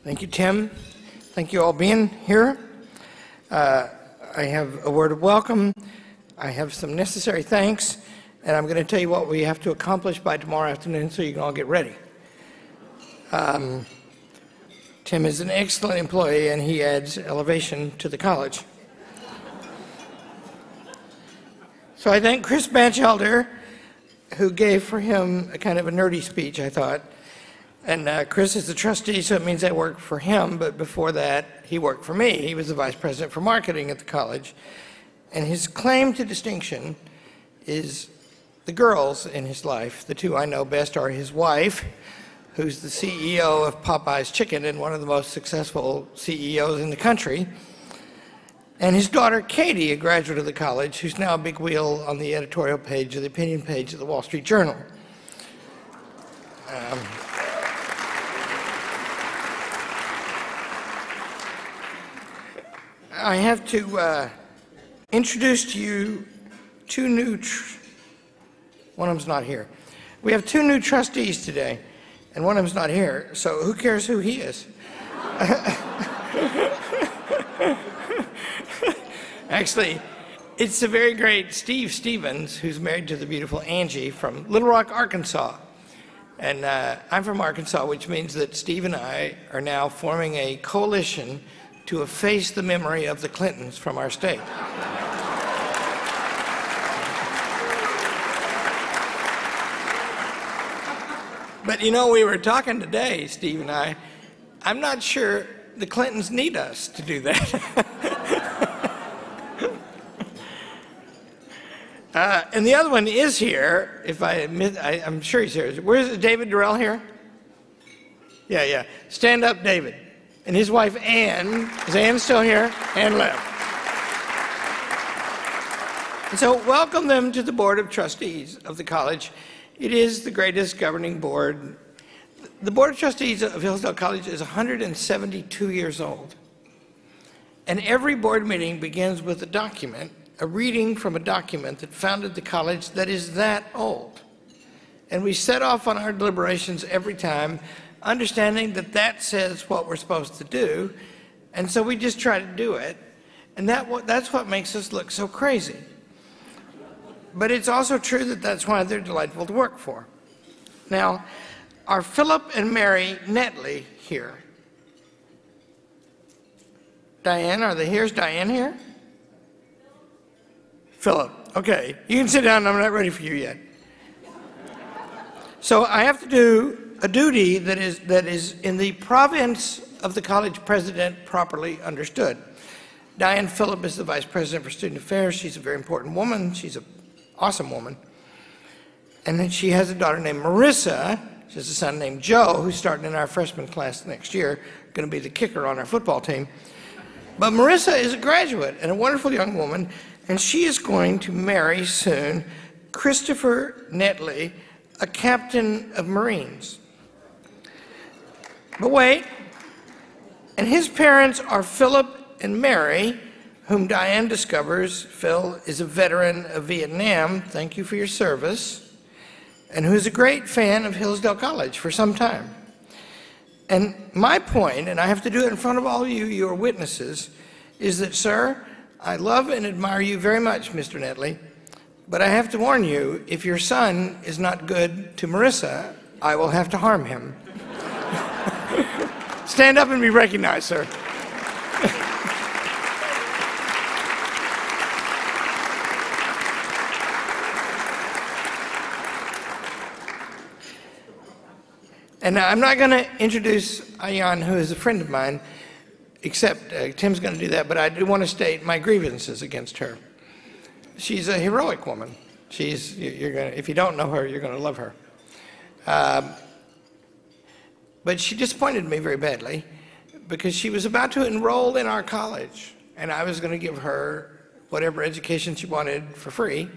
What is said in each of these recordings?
Thank you, Tim. Thank you all being here. I have a word of welcome. I have some necessary thanks, and I'm going to tell you what we have to accomplish by tomorrow afternoon so you can all get ready. Tim is an excellent employee, and he adds elevation to the college. So I thank Chris Batchelder, who gave for him a kind of a nerdy speech, I thought. And Chris is the trustee, so it means I work for him, but before that, he worked for me. He was the vice president for marketing at the college. And his claim to distinction is the girls in his life. The two I know best are his wife, who's the CEO of Popeye's Chicken and one of the most successful CEOs in the country, and his daughter, Katie, a graduate of the college, who's now a big wheel on the editorial page of the opinion page of the Wall Street Journal. I have to introduce to you two new, one of them's not here. We have two new trustees today, and one of them's not here, so who cares who he is? Actually, it's the very great Steve Stevens, who's married to the beautiful Angie from Little Rock, Arkansas. And I'm from Arkansas, which means that Steve and I are now forming a coalition to efface the memory of the Clintons from our state. But you know, we were talking today, Steve and I'm not sure the Clintons need us to do that. And the other one is here, if I admit, I'm sure he's here. Where's David Durrell here? Yeah. Stand up, David. And his wife, Ann. Is Ann still here? Ann left. And so welcome them to the Board of Trustees of the college. It is the greatest governing board. The Board of Trustees of Hillsdale College is 172 years old. And every board meeting begins with a document, a reading from a document that founded the college that is that old. And we set off on our deliberations every time, understanding that that says what we're supposed to do, and so we just try to do it, and that's what makes us look so crazy. But it's also true that that's why they're delightful to work for. Now, are Philip and Mary Netley here? Diane, are they here? Is Diane here? Philip, okay. You can sit down, I'm not ready for you yet. So I have to do a duty that is in the province of the college president properly understood. Diane Phillip is the vice president for student affairs. She's a very important woman. She's an awesome woman. And then she has a daughter named Marissa. She has a son named Joe, who's starting in our freshman class next year, going to be the kicker on our football team. But Marissa is a graduate and a wonderful young woman, and she is going to marry soon Christopher Netley, a captain of Marines. But wait, and his parents are Philip and Mary, whom Diane discovers Phil is a veteran of Vietnam, thank you for your service, and who is a great fan of Hillsdale College for some time. And my point, and I have to do it in front of all of you, your witnesses, is that, sir, I love and admire you very much, Mr. Netley, but I have to warn you, if your son is not good to Marissa, I will have to harm him. Stand up and be recognized, sir. And I'm not going to introduce Ayaan, who is a friend of mine, except Tim's going to do that, but I do want to state my grievances against her. She's a heroic woman. If you don't know her, you're going to love her. But she disappointed me very badly because she was about to enroll in our college, and I was going to give her whatever education she wanted for free.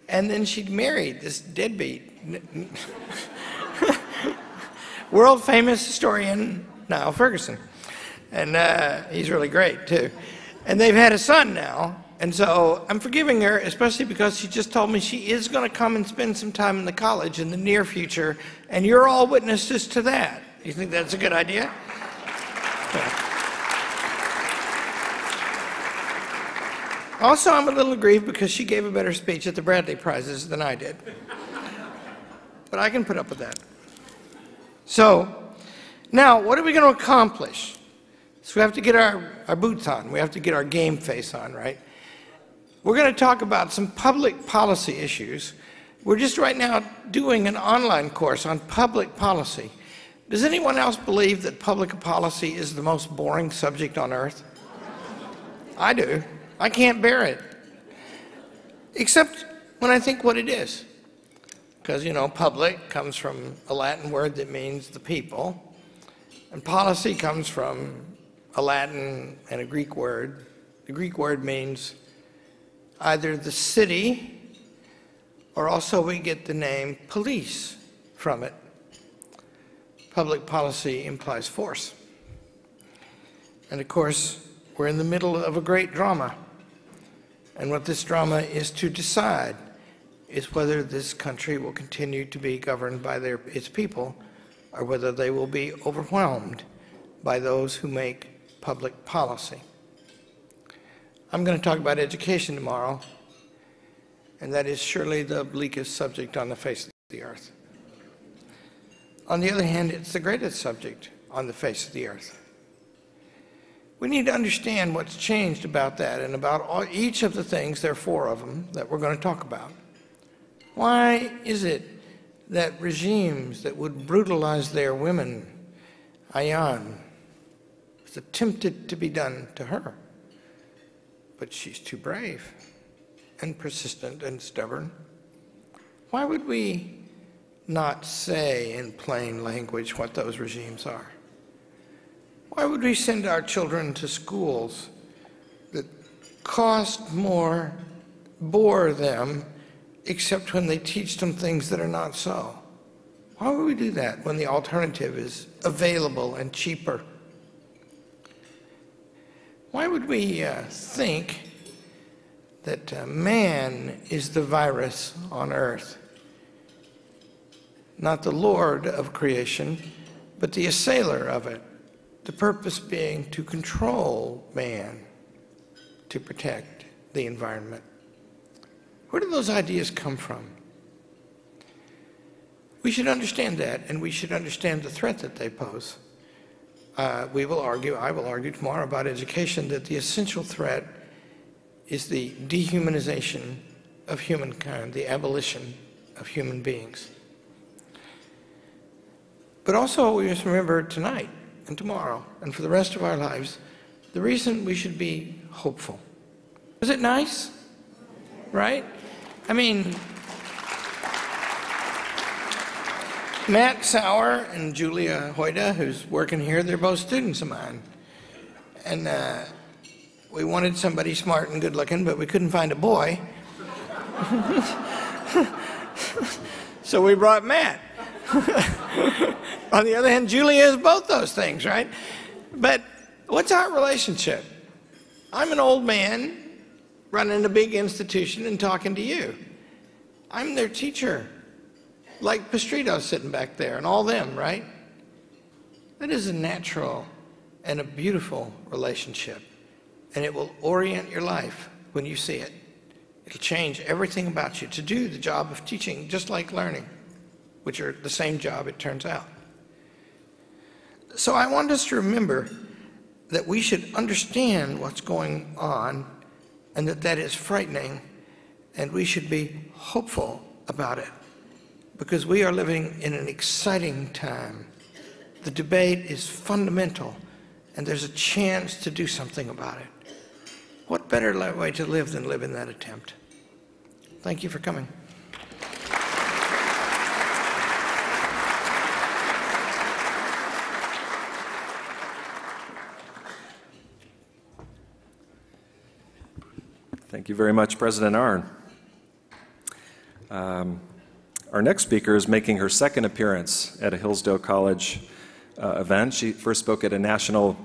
And then she'd married this deadbeat, world-famous historian, Niall Ferguson. And he's really great, too. And they've had a son now. And so I'm forgiving her, especially because she just told me she is going to come and spend some time in the college in the near future, and you're all witnesses to that. You think that's a good idea? Also, I'm a little aggrieved because she gave a better speech at the Bradley Prizes than I did. But I can put up with that. So, now, what are we going to accomplish? So we have to get our boots on. We have to get our game face on, right? We're going to talk about some public policy issues. We're just right now doing an online course on public policy. Does anyone else believe that public policy is the most boring subject on earth? I do. I can't bear it. Except when I think what it is. Because, you know, public comes from a Latin word that means the people. And policy comes from a Latin and a Greek word. The Greek word means either the city, or also we get the name police from it. Public policy implies force. And of course, we're in the middle of a great drama. And what this drama is to decide is whether this country will continue to be governed by its people, or whether they will be overwhelmed by those who make public policy. I'm going to talk about education tomorrow, and that is surely the bleakest subject on the face of the earth. On the other hand, it's the greatest subject on the face of the earth. We need to understand what's changed about that and about each of the things, there are 4 of them, that we're going to talk about. Why is it that regimes that would brutalize their women, Ayaan, was attempted to be done to her, but she's too brave and persistent and stubborn? Why would we not say in plain language what those regimes are? Why would we send our children to schools that cost more, bore them, except when they teach them things that are not so? Why would we do that when the alternative is available and cheaper? Why would we think that man is the virus on earth? Not the Lord of creation, but the assailer of it. The purpose being to control man, to protect the environment. Where do those ideas come from? We should understand that, and we should understand the threat that they pose. I will argue tomorrow about education, that the essential threat is the dehumanization of humankind, the abolition of human beings. But also, we must remember tonight and tomorrow and for the rest of our lives, the reason we should be hopeful. Is it nice? Right? I mean, Matt Sauer and Julia Hoyda, who's working here, they're both students of mine. And we wanted somebody smart and good looking, but we couldn't find a boy. So we brought Matt. On the other hand, Julia is both those things, right? But what's our relationship? I'm an old man running a big institution and talking to you. I'm their teacher, like Pastrito sitting back there and all them, right? That is a natural and a beautiful relationship, and it will orient your life when you see it. It'll change everything about you to do the job of teaching, just like learning, which are the same job, it turns out. So I want us to remember that we should understand what's going on and that is frightening, and we should be hopeful about it because we are living in an exciting time. The debate is fundamental, and there's a chance to do something about it. What better way to live than live in that attempt? Thank you for coming. Thank you very much, President Arnn. Our next speaker is making her second appearance at a Hillsdale College event. She first spoke at a national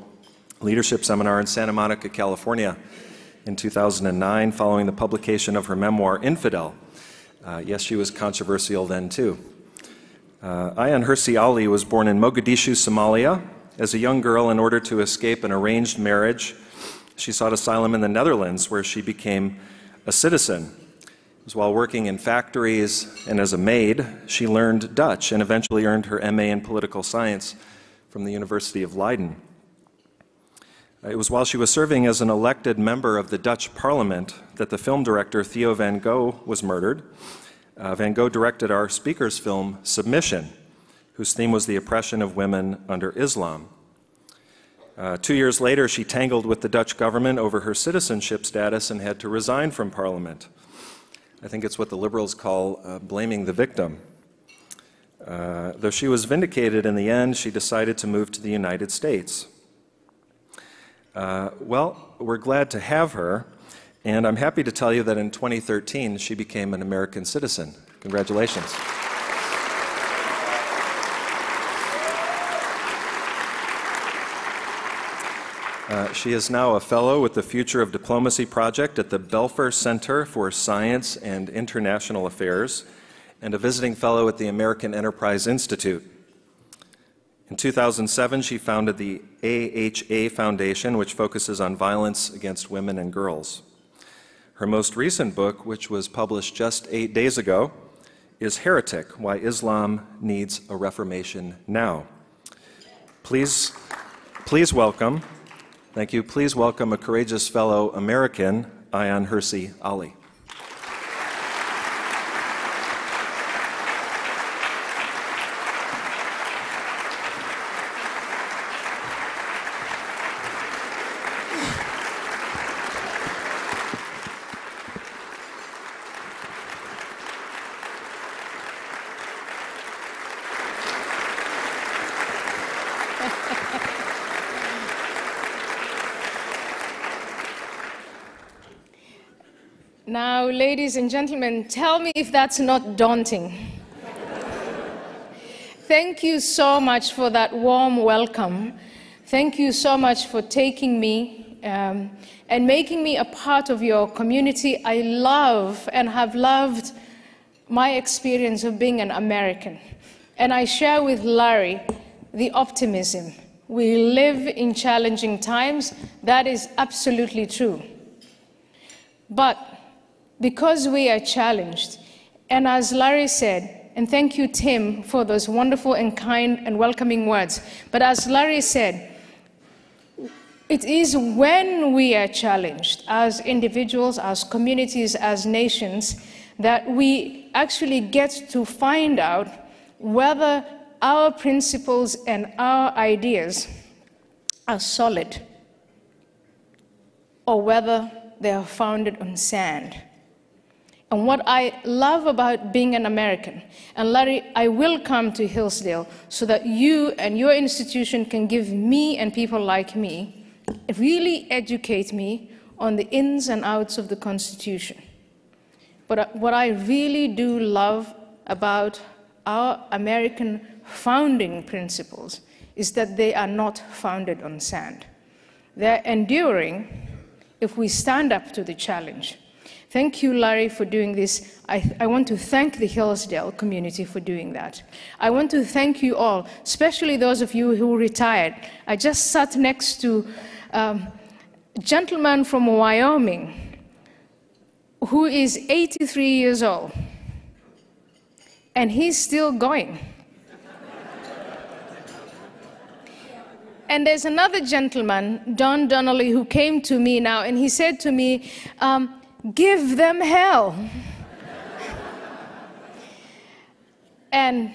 leadership seminar in Santa Monica, California in 2009 following the publication of her memoir, Infidel. Yes, she was controversial then too. Ayaan Hirsi Ali was born in Mogadishu, Somalia. As a young girl, in order to escape an arranged marriage, she sought asylum in the Netherlands, where she became a citizen. It was while working in factories and as a maid, she learned Dutch and eventually earned her MA in political science from the University of Leiden. It was while she was serving as an elected member of the Dutch Parliament that the film director Theo van Gogh was murdered. Van Gogh directed our speaker's film, Submission, whose theme was the oppression of women under Islam. 2 years later, she tangled with the Dutch government over her citizenship status and had to resign from Parliament. I think it's what the liberals call blaming the victim. Though she was vindicated in the end, she decided to move to the United States. Well, we're glad to have her. And I'm happy to tell you that in 2013, she became an American citizen. Congratulations. She is now a fellow with the Future of Diplomacy Project at the Belfer Center for Science and International Affairs and a visiting fellow at the American Enterprise Institute. In 2007, she founded the AHA Foundation, which focuses on violence against women and girls. Her most recent book, which was published just 8 days ago, is Heretic: Why Islam Needs a Reformation Now. Please welcome, thank you, please welcome a courageous fellow American, Ayaan Hirsi Ali. Now, ladies and gentlemen, tell me if that's not daunting. Thank you so much for that warm welcome. Thank you so much for taking me and making me a part of your community. I love and have loved my experience of being an American. And I share with Larry the optimism. We live in challenging times. That is absolutely true. But because we are challenged, and as Larry said, and thank you, Tim, for those wonderful and kind and welcoming words, but as Larry said, it is when we are challenged as individuals, as communities, as nations, that we actually get to find out whether our principles and our ideas are solid or whether they are founded on sand. And what I love about being an American, and Larry, I will come to Hillsdale so that you and your institution can give me and people like me, really educate me on the ins and outs of the Constitution. But what I really do love about our American founding principles is that they are not founded on sand. They're enduring if we stand up to the challenge. Thank you, Larry, for doing this. I want to thank the Hillsdale community for doing that. I want to thank you all, especially those of you who retired. I just sat next to a gentleman from Wyoming who is 83 years old, and he's still going. And there's another gentleman, Don Donnelly, who came to me now, and he said to me, give them hell. And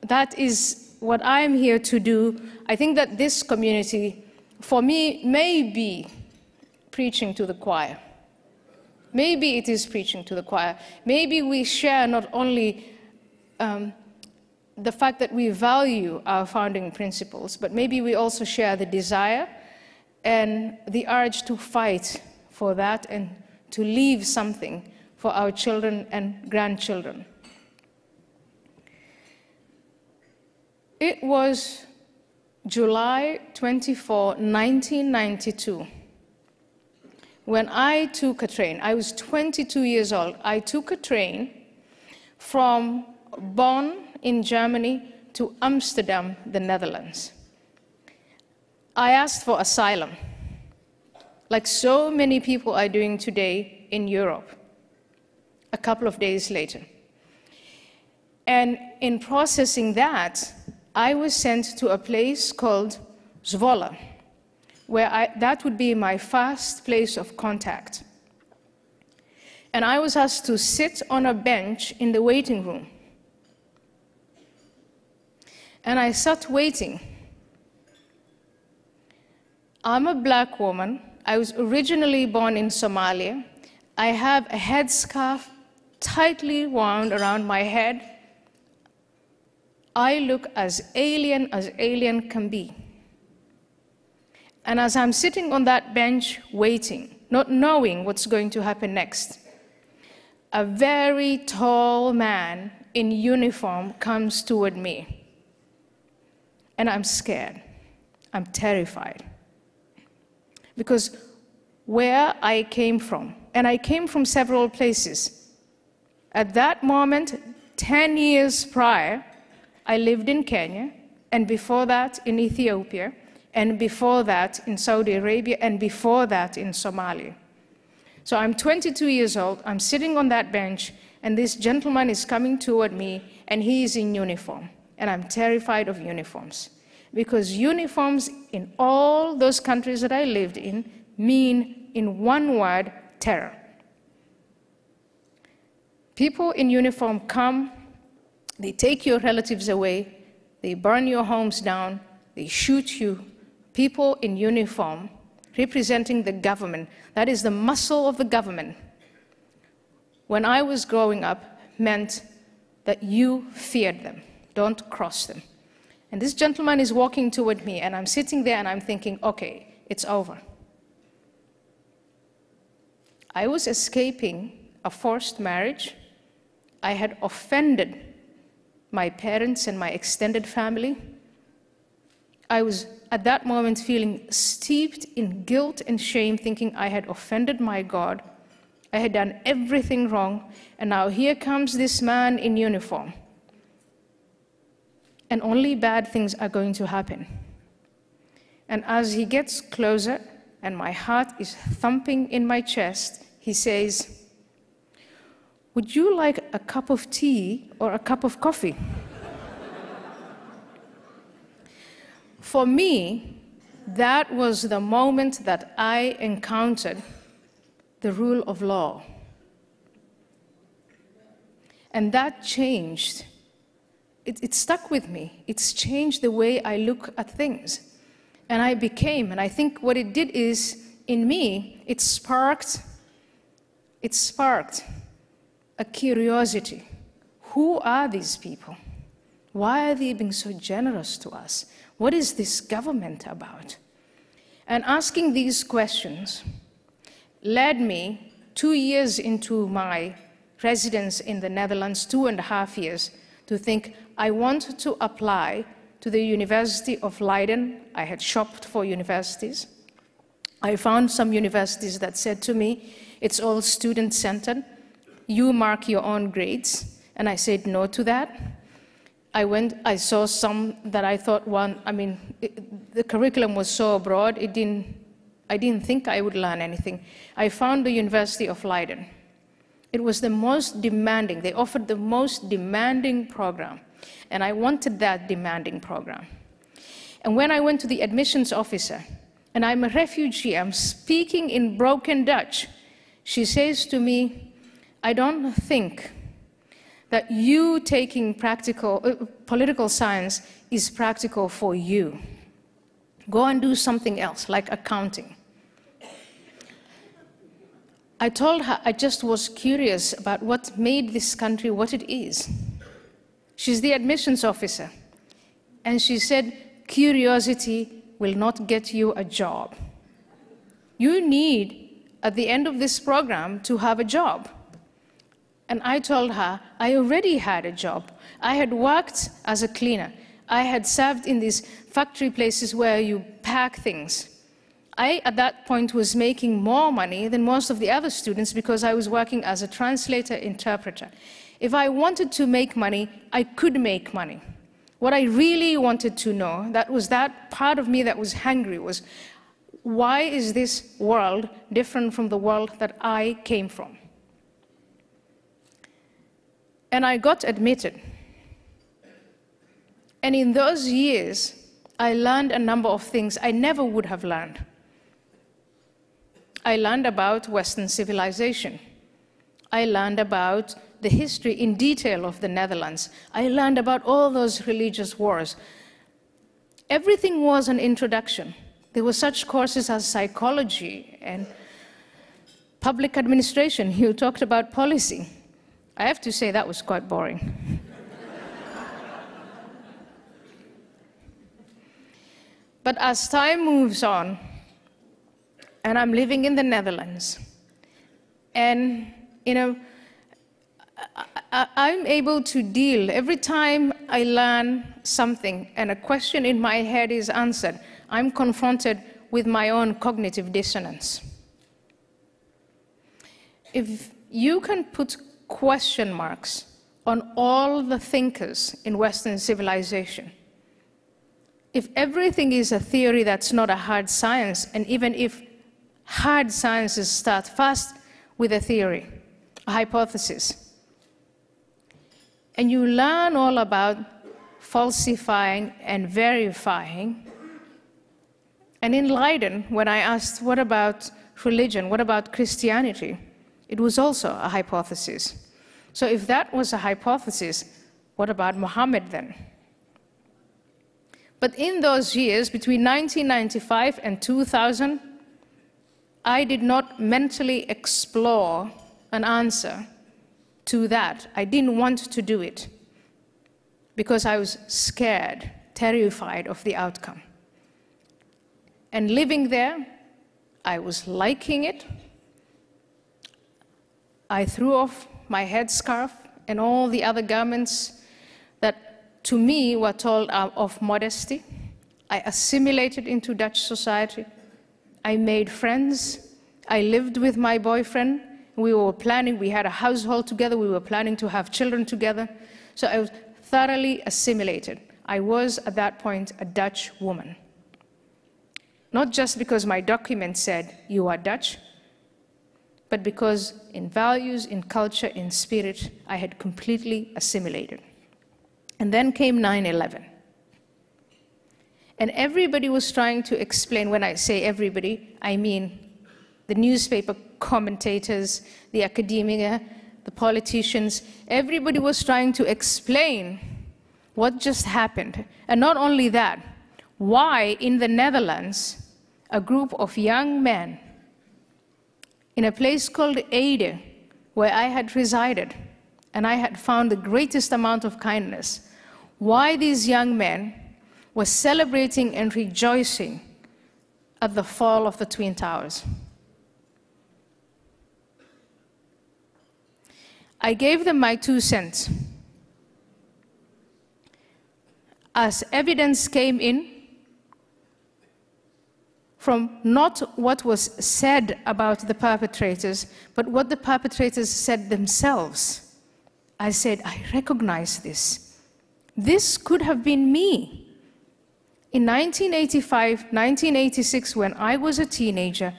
that is what I'm here to do. I think that this community, for me, may be preaching to the choir. Maybe it is preaching to the choir. Maybe we share not only the fact that we value our founding principles, but maybe we also share the desire and the urge to fight for that and to leave something for our children and grandchildren. It was July 24, 1992, when I took a train. I was 22 years old. I took a train from Bonn in Germany to Amsterdam, the Netherlands. I asked for asylum, like so many people are doing today in Europe, a couple of days later. And in processing that, I was sent to a place called Zwolle, where that would be my first place of contact. And I was asked to sit on a bench in the waiting room. And I sat waiting. I'm a black woman. I was originally born in Somalia. I have a headscarf tightly wound around my head. I look as alien can be. And as I'm sitting on that bench waiting, not knowing what's going to happen next, a very tall man in uniform comes toward me. And I'm scared. I'm terrified. Because where I came from, and I came from several places, at that moment, 10 years prior, I lived in Kenya, and before that in Ethiopia, and before that in Saudi Arabia, and before that in Somalia. So I'm 22 years old, I'm sitting on that bench, and this gentleman is coming toward me, and he is in uniform. And I'm terrified of uniforms, because uniforms in all those countries that I lived in mean, in one word, terror. People in uniform come, they take your relatives away, they burn your homes down, they shoot you. People in uniform representing the government, that is the muscle of the government, when I was growing up, meant that you feared them, don't cross them. And this gentleman is walking toward me, and I'm sitting there and I'm thinking, okay, it's over. I was escaping a forced marriage. I had offended my parents and my extended family. I was at that moment feeling steeped in guilt and shame, thinking I had offended my God. I had done everything wrong, and now here comes this man in uniform. And only bad things are going to happen. And as he gets closer, and my heart is thumping in my chest, he says, "Would you like a cup of tea or a cup of coffee?" For me, that was the moment that I encountered the rule of law. And that changed. It stuck with me. It's changed the way I look at things. And I became, and I think what it did is, in me, it sparked a curiosity. Who are these people? Why are they being so generous to us? What is this government about? And asking these questions led me 2 years into my residence in the Netherlands, 2.5 years, to think I want to apply to the University of Leiden. I had shopped for universities. I found some universities that said to me, it's all student-centered. You mark your own grades. And I said no to that. I saw some that I thought, the curriculum was so broad, I didn't think I would learn anything. I found the University of Leiden. It was the most demanding. They offered the most demanding program. And I wanted that demanding program. And when I went to the admissions officer, and I'm a refugee, I'm speaking in broken Dutch, she says to me, I don't think that you taking political science is practical for you. Go and do something else, like accounting. I told her I just was curious about what made this country what it is. She's the admissions officer. And she said, curiosity will not get you a job. You need, at the end of this program, to have a job. And I told her I already had a job. I had worked as a cleaner. I had served in these factory places where you pack things. I, at that point, was making more money than most of the other students because I was working as a translator-interpreter. If I wanted to make money, I could make money. What I really wanted to know, that was that part of me that was hungry, was why is this world different from the world that I came from? And I got admitted. And in those years, I learned a number of things I never would have learned. I learned about Western civilization. I learned about the history in detail of the Netherlands. I learned about all those religious wars. Everything was an introduction. There were such courses as psychology and public administration. You talked about policy. I have to say that was quite boring. But as time moves on, and I'm living in the Netherlands, and I'm able to deal, every time I learn something and a question in my head is answered, I'm confronted with my own cognitive dissonance. If you can put question marks on all the thinkers in Western civilization, if everything is a theory that's not a hard science, and even if hard sciences start first with a theory, a hypothesis, and you learn all about falsifying and verifying, and in Leiden, when I asked, what about religion, what about Christianity, it was also a hypothesis. So if that was a hypothesis, what about Muhammad then? But in those years, between 1995 and 2000, I did not mentally explore an answer to that. I didn't want to do it because I was scared, terrified of the outcome. And living there, I was liking it. I threw off my headscarf and all the other garments that to me were told of modesty. I assimilated into Dutch society. I made friends. I lived with my boyfriend. We were planning, we had a household together. We were planning to have children together. So I was thoroughly assimilated. I was, at that point, a Dutch woman. Not just because my document said, you are Dutch, but because in values, in culture, in spirit, I had completely assimilated. And then came 9/11. And everybody was trying to explain, when I say everybody, I mean the newspaper commentators, the academia, the politicians, everybody was trying to explain what just happened. And not only that, why in the Netherlands, a group of young men in a place called Ede, where I had resided, and I had found the greatest amount of kindness, why these young men were celebrating and rejoicing at the fall of the Twin Towers. I gave them my 2 cents. As evidence came in from not what was said about the perpetrators, but what the perpetrators said themselves, I said, I recognize this. This could have been me. In 1985, 1986, when I was a teenager,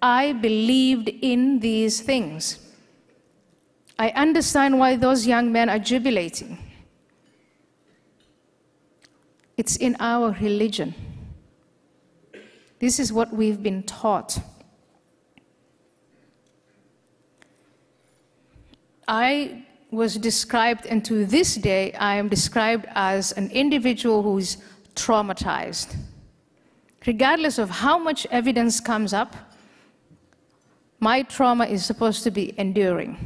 I believed in these things. I understand why those young men are jubilating. It's in our religion. This is what we've been taught. I was described, and to this day, I am described as an individual who is traumatized. Regardless of how much evidence comes up, my trauma is supposed to be enduring.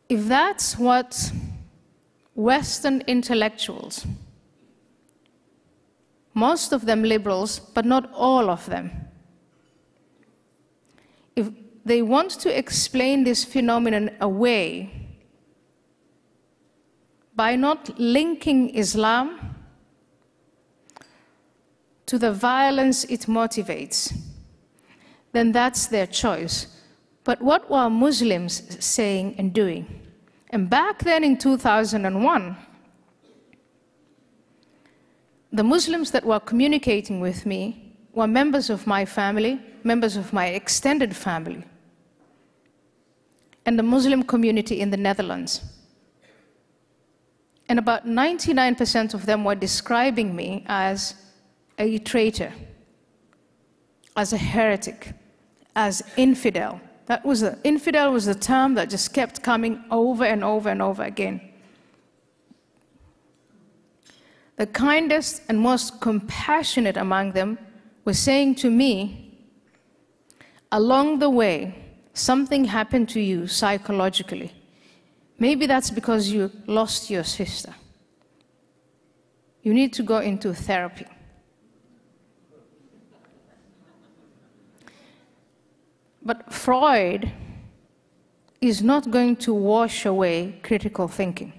If that's what Western intellectuals, most of them liberals, but not all of them, if they want to explain this phenomenon away by not linking Islam to the violence it motivates, then that's their choice. But what were Muslims saying and doing? And back then in 2001, the Muslims that were communicating with me were members of my family, members of my extended family, and the Muslim community in the Netherlands. And about 99% of them were describing me as a traitor, as a heretic, as infidel. Infidel was the term that just kept coming over and over and over again. The kindest and most compassionate among them were saying to me, along the way, something happened to you psychologically. Maybe that's because you lost your sister. You need to go into therapy. But Freud is not going to wash away critical thinking.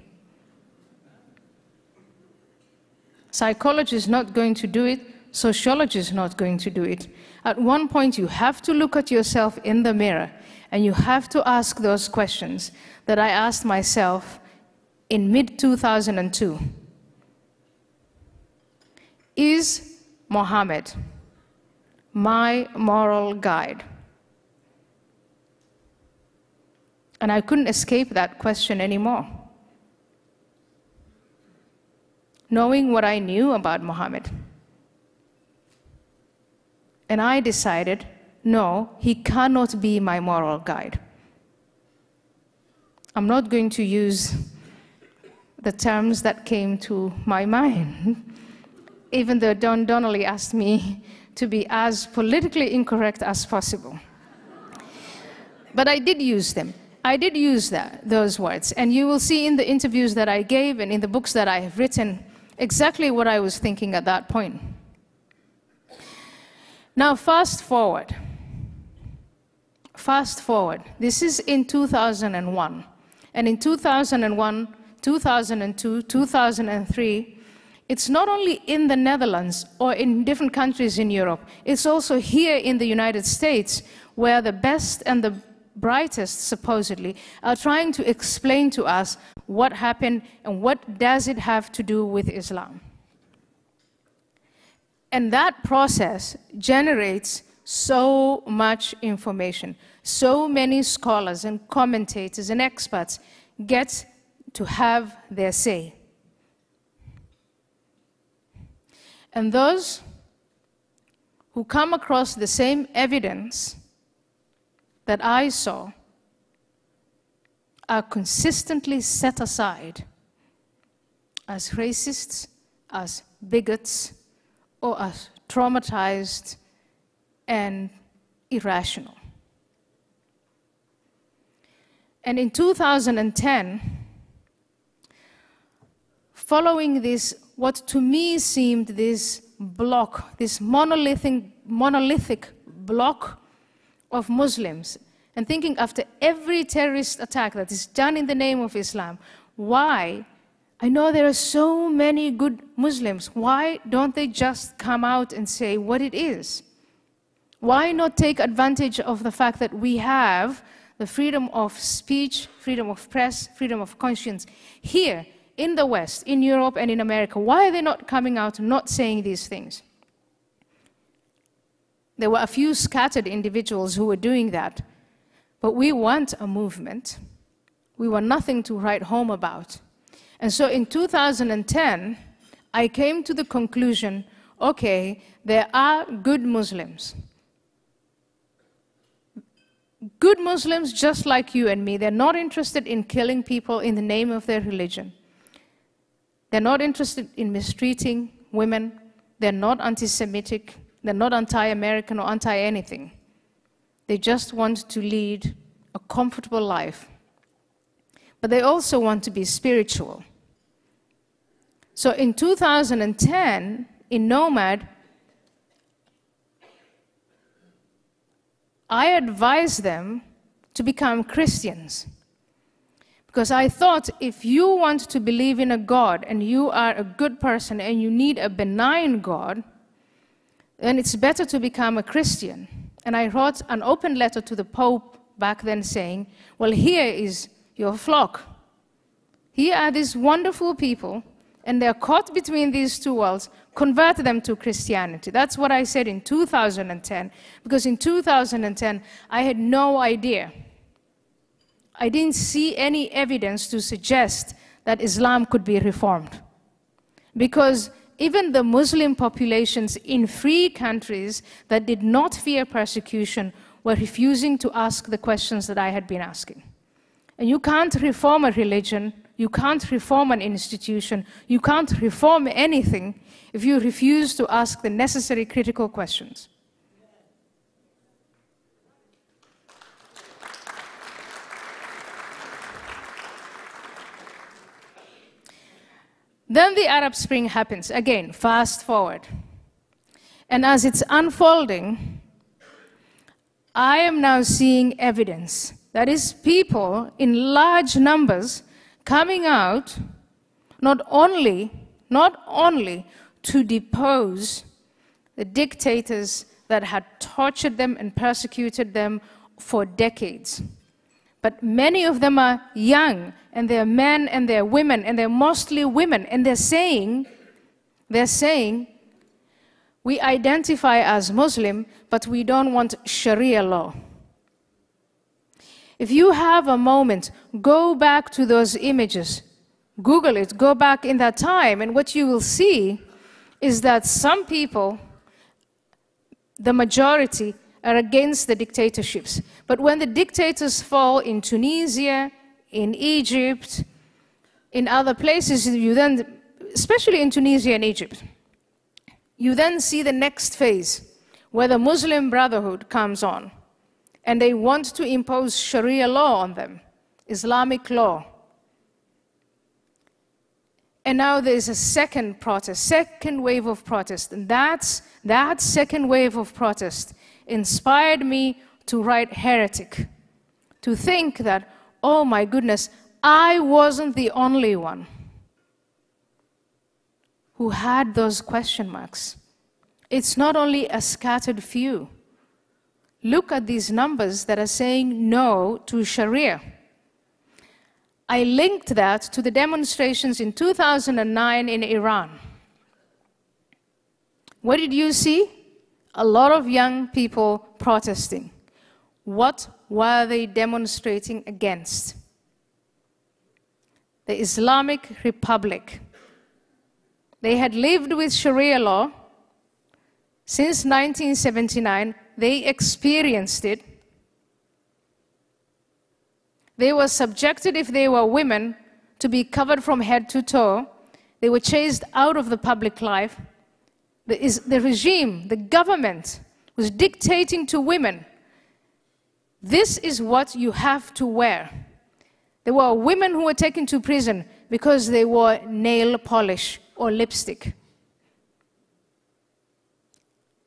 Psychology is not going to do it. Sociology is not going to do it. At one point, you have to look at yourself in the mirror, and you have to ask those questions that I asked myself in mid-2002. Is Muhammad my moral guide? And I couldn't escape that question anymore. Knowing what I knew about Muhammad. And I decided, no, he cannot be my moral guide. I'm not going to use the terms that came to my mind, even though Don Donnelly asked me to be as politically incorrect as possible. But I did use them. I did use those words. And you will see in the interviews that I gave and in the books that I have written exactly what I was thinking at that point. Now, fast forward. Fast forward. This is in 2001. And in 2001, 2002, 2003, it's not only in the Netherlands or in different countries in Europe, it's also here in the United States where the best and the brightest, supposedly, are trying to explain to us what happened and what does it have to do with Islam. And that process generates so much information. So many scholars and commentators and experts get to have their say. And those who come across the same evidence that I saw are consistently set aside as racists, as bigots, or as traumatized and irrational. And in 2010, following this, what to me seemed this block, this monolithic block of Muslims, and thinking after every terrorist attack that is done in the name of Islam, why? I know there are so many good Muslims. Why don't they just come out and say what it is? Why not take advantage of the fact that we have the freedom of speech, freedom of press, freedom of conscience here in the West, in Europe and in America? Why are they not coming out and not saying these things? There were a few scattered individuals who were doing that, but we want a movement. We were nothing to write home about. And so in 2010, I came to the conclusion, okay, there are good Muslims. Good Muslims just like you and me. They're not interested in killing people in the name of their religion. They're not interested in mistreating women. They're not anti-Semitic. They're not anti-American or anti-anything. They just want to lead a comfortable life. But they also want to be spiritual. So in 2010, in Nomad, I advised them to become Christians. Because I thought, if you want to believe in a God and you are a good person and you need a benign God, then it's better to become a Christian. And I wrote an open letter to the Pope back then saying, well, here is your flock. Here are these wonderful people, and they're caught between these two worlds. Convert them to Christianity. That's what I said in 2010, because in 2010, I had no idea. I didn't see any evidence to suggest that Islam could be reformed. Because even the Muslim populations in free countries that did not fear persecution were refusing to ask the questions that I had been asking. And you can't reform a religion, you can't reform an institution, you can't reform anything if you refuse to ask the necessary critical questions. Then the Arab Spring happens. Again, fast forward. And as it's unfolding, I am now seeing evidence. That is, people in large numbers coming out not only to depose the dictators that had tortured them and persecuted them for decades, but many of them are young, and they're men, and they're women, and they're mostly women, and they're saying, we identify as Muslim, but we don't want Sharia law. If you have a moment, go back to those images, Google it, go back in that time, and what you will see is that some people, the majority, are against the dictatorships. But when the dictators fall in Tunisia, in Egypt, in other places, you then, especially in Tunisia and Egypt, you then see the next phase, where the Muslim Brotherhood comes on, and they want to impose Sharia law on them, Islamic law. And now there's a second protest, second wave of protest, and that second wave of protest inspired me to write Heretic, to think that, oh my goodness, I wasn't the only one who had those question marks. It's not only a scattered few. Look at these numbers that are saying no to Sharia. I linked that to the demonstrations in 2009 in Iran. What did you see? A lot of young people protesting. What were they demonstrating against? The Islamic Republic. They had lived with Sharia law since 1979. They experienced it. They were subjected, if they were women, to be covered from head to toe. They were chased out of the public life. The regime, the government, was dictating to women, this is what you have to wear. There were women who were taken to prison because they wore nail polish or lipstick.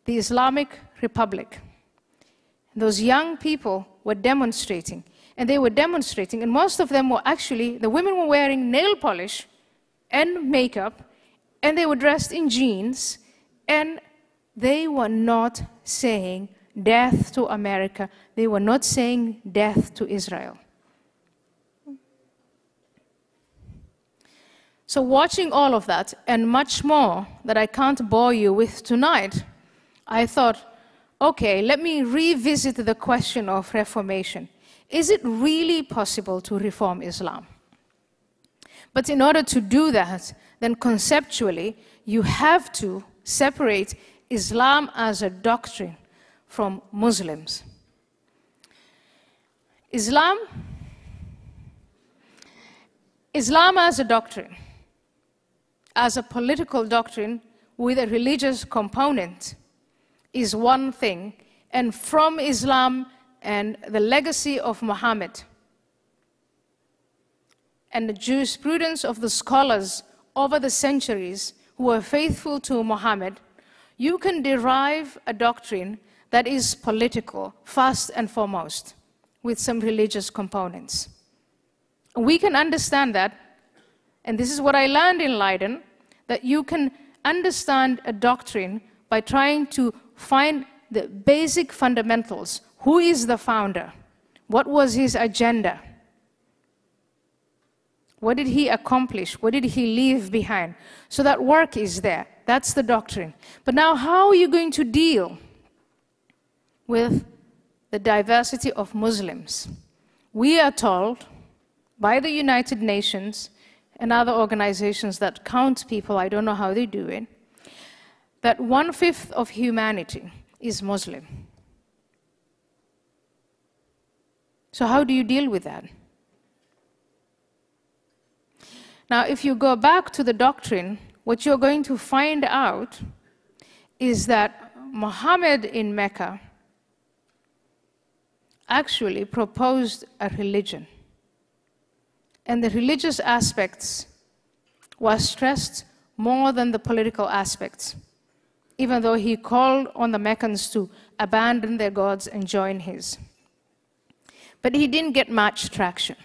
The Islamic Republic. Those young people were demonstrating, and they were demonstrating, and most of them were actually, the women were wearing nail polish and makeup, and they were dressed in jeans, and they were not saying death to America. They were not saying death to Israel. So watching all of that, and much more that I can't bore you with tonight, I thought, okay, let me revisit the question of reformation. Is it really possible to reform Islam? But in order to do that, then conceptually, you have to separate Islam as a doctrine from Muslims. Islam as a doctrine, as a political doctrine with a religious component, is one thing, and from Islam and the legacy of Muhammad and the jurisprudence of the scholars over the centuries who were faithful to Muhammad, you can derive a doctrine that is political, first and foremost, with some religious components. We can understand that, and this is what I learned in Leiden, that you can understand a doctrine by trying to find the basic fundamentals. Who is the founder? What was his agenda? What did he accomplish? What did he leave behind? So that work is there. That's the doctrine. But now, how are you going to deal with the diversity of Muslims? We are told by the United Nations and other organizations that count people, I don't know how they do it, that 1/5 of humanity is Muslim. So how do you deal with that? Now, if you go back to the doctrine, what you're going to find out is that Muhammad in Mecca actually proposed a religion. And the religious aspects were stressed more than the political aspects, even though he called on the Meccans to abandon their gods and join his. But he didn't get much traction.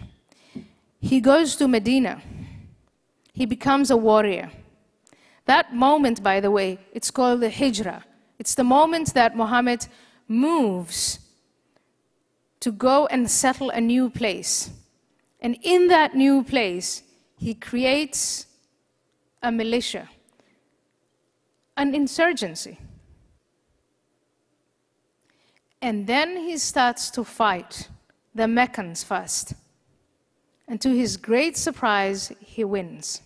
He goes to Medina. He becomes a warrior. That moment, by the way, it's called the Hijrah. It's the moment that Muhammad moves to go and settle a new place. And in that new place, he creates a militia, an insurgency. And then he starts to fight the Meccans first. And to his great surprise, he wins.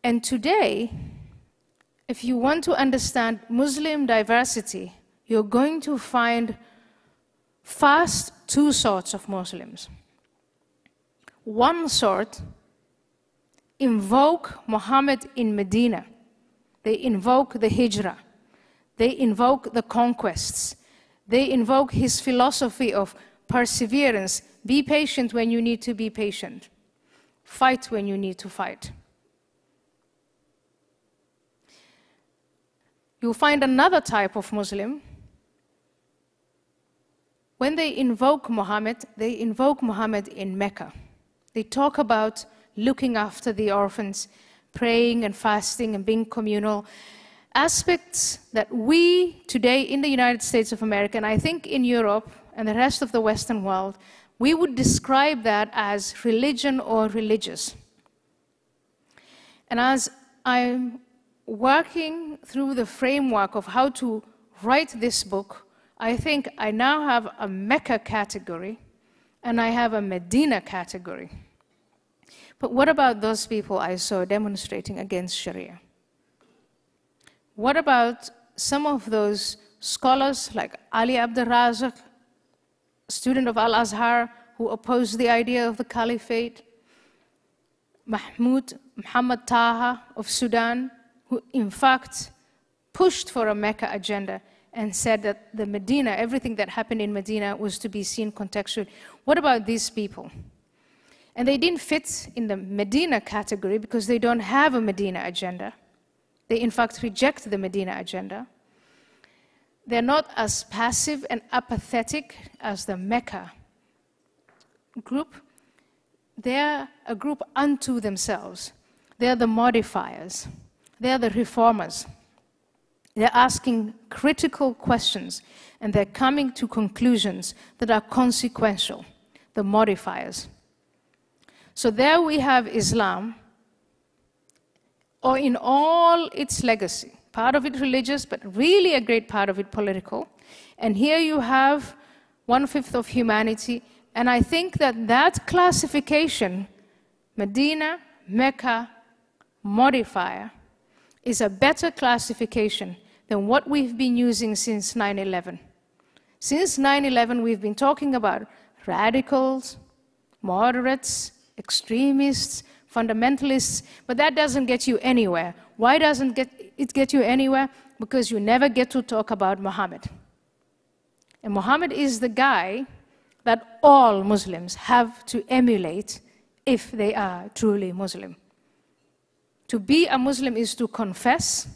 And today, if you want to understand Muslim diversity, you're going to find first two sorts of Muslims. One sort invoke Muhammad in Medina. They invoke the Hijrah. They invoke the conquests. They invoke his philosophy of perseverance. Be patient when you need to be patient. Fight when you need to fight. You'll find another type of Muslim. When they invoke Muhammad in Mecca. They talk about looking after the orphans, praying and fasting and being communal. Aspects that we today in the United States of America, and I think in Europe and the rest of the Western world, we would describe that as religion or religious. And as I'm working through the framework of how to write this book, I think I now have a Mecca category and I have a Medina category. But what about those people I saw demonstrating against Sharia? What about some of those scholars like Ali Abdul Razak, student of Al-Azhar, who opposed the idea of the caliphate? Muhammad Taha of Sudan, who in fact pushed for a Mecca agenda and said that the Medina, everything that happened in Medina was to be seen contextually. What about these people? And they didn't fit in the Medina category because they don't have a Medina agenda. They in fact reject the Medina agenda. They're not as passive and apathetic as the Mecca group. They're a group unto themselves. They're the modifiers. They're the reformers. They're asking critical questions, and they're coming to conclusions that are consequential, the modifiers. So there we have Islam, or in all its legacy, part of it religious, but really a great part of it political. And here you have 1/5 of humanity, and I think that that classification, Medina, Mecca, modifier, is a better classification than what we've been using since 9/11. Since 9/11, we've been talking about radicals, moderates, extremists, fundamentalists, but that doesn't get you anywhere. Why doesn't it get you anywhere? Because you never get to talk about Muhammad. And Muhammad is the guy that all Muslims have to emulate if they are truly Muslim. To be a Muslim is to confess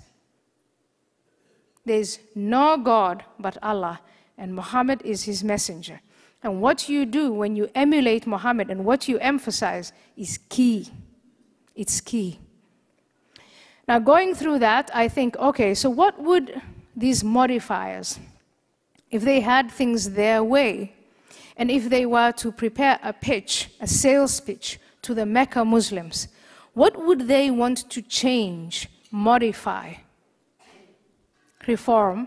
there is no God but Allah, and Muhammad is his messenger. And what you do when you emulate Muhammad and what you emphasize is key. It's key. Now, going through that, I think, okay, so what would these modifiers if they had things their way, and if they were to prepare a pitch, a sales pitch to the Mecca Muslims, what would they want to change, modify, reform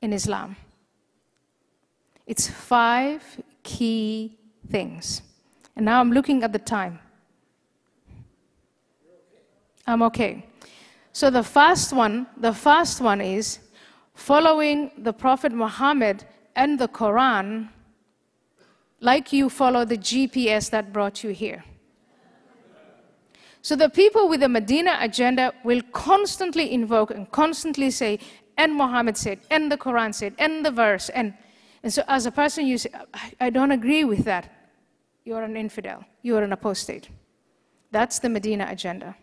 in Islam? It's 5 key things. And now I'm looking at the time. I'm okay. So the first one is following the Prophet Muhammad and the Quran like you follow the GPS that brought you here. So the people with the Medina agenda will constantly invoke and constantly say, and Muhammad said, and the Quran said, and the verse, and so as a person you say, I don't agree with that. You're an infidel. You're an apostate. That's the Medina agenda.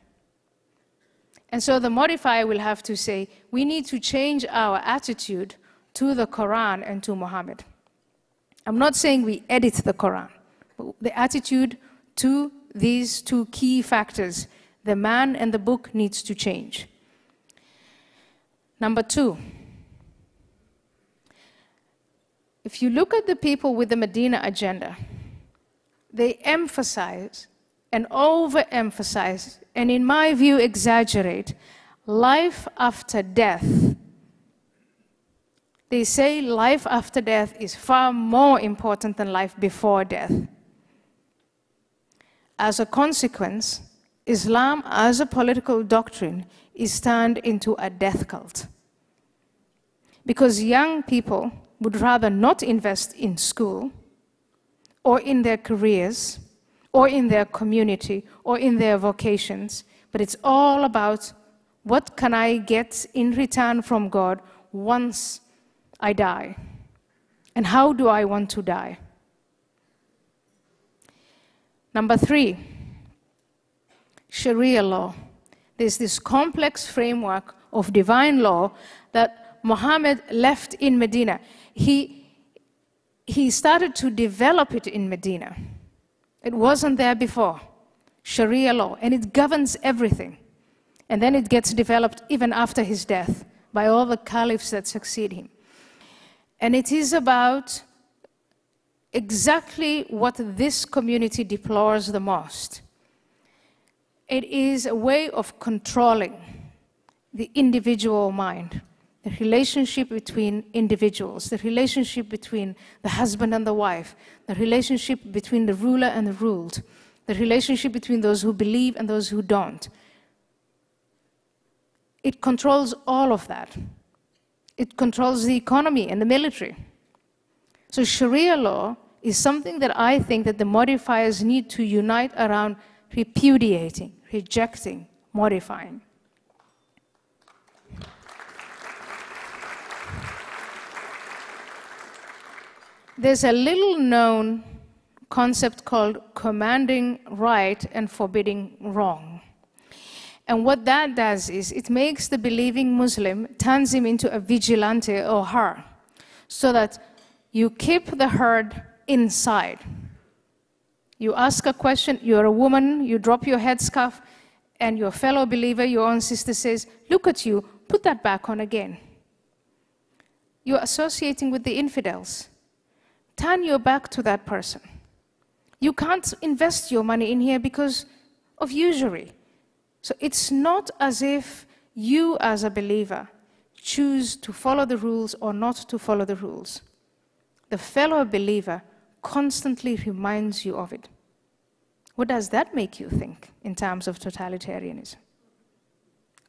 And so the modifier will have to say, we need to change our attitude to the Quran and to Muhammad. I'm not saying we edit the Quran, but the attitude to these 2 key factors, the man and the book, needs to change. Number 2, if you look at the people with the Medina agenda, they emphasize and overemphasize, and in my view exaggerate, life after death. They say life after death is far more important than life before death. As a consequence, Islam as a political doctrine is turned into a death cult. Because young people would rather not invest in school, or in their careers, or in their community, or in their vocations, but it's all about what can I get in return from God once I die, and how do I want to die? Number 3, Sharia law. There's this complex framework of divine law that Muhammad left in Medina. He started to develop it in Medina. It wasn't there before. Sharia law, and it governs everything. And then it gets developed even after his death by all the caliphs that succeed him. And it is about exactly what this community deplores the most. It is a way of controlling the individual mind, the relationship between individuals, the relationship between the husband and the wife, the relationship between the ruler and the ruled, the relationship between those who believe and those who don't. It controls all of that. It controls the economy and the military. So Sharia law is something that I think that the modifiers need to unite around repudiating, rejecting, modifying. There's a little-known concept called commanding right and forbidding wrong. And what that does is it makes the believing Muslim, turns him into a vigilante or her, so that you keep the herd inside. You ask a question, you're a woman, you drop your headscarf, and your fellow believer, your own sister says, look at you, put that back on again. You're associating with the infidels. Turn your back to that person. You can't invest your money in here because of usury. So it's not as if you as a believer choose to follow the rules or not to follow the rules. The fellow believer constantly reminds you of it. What does that make you think in terms of totalitarianism?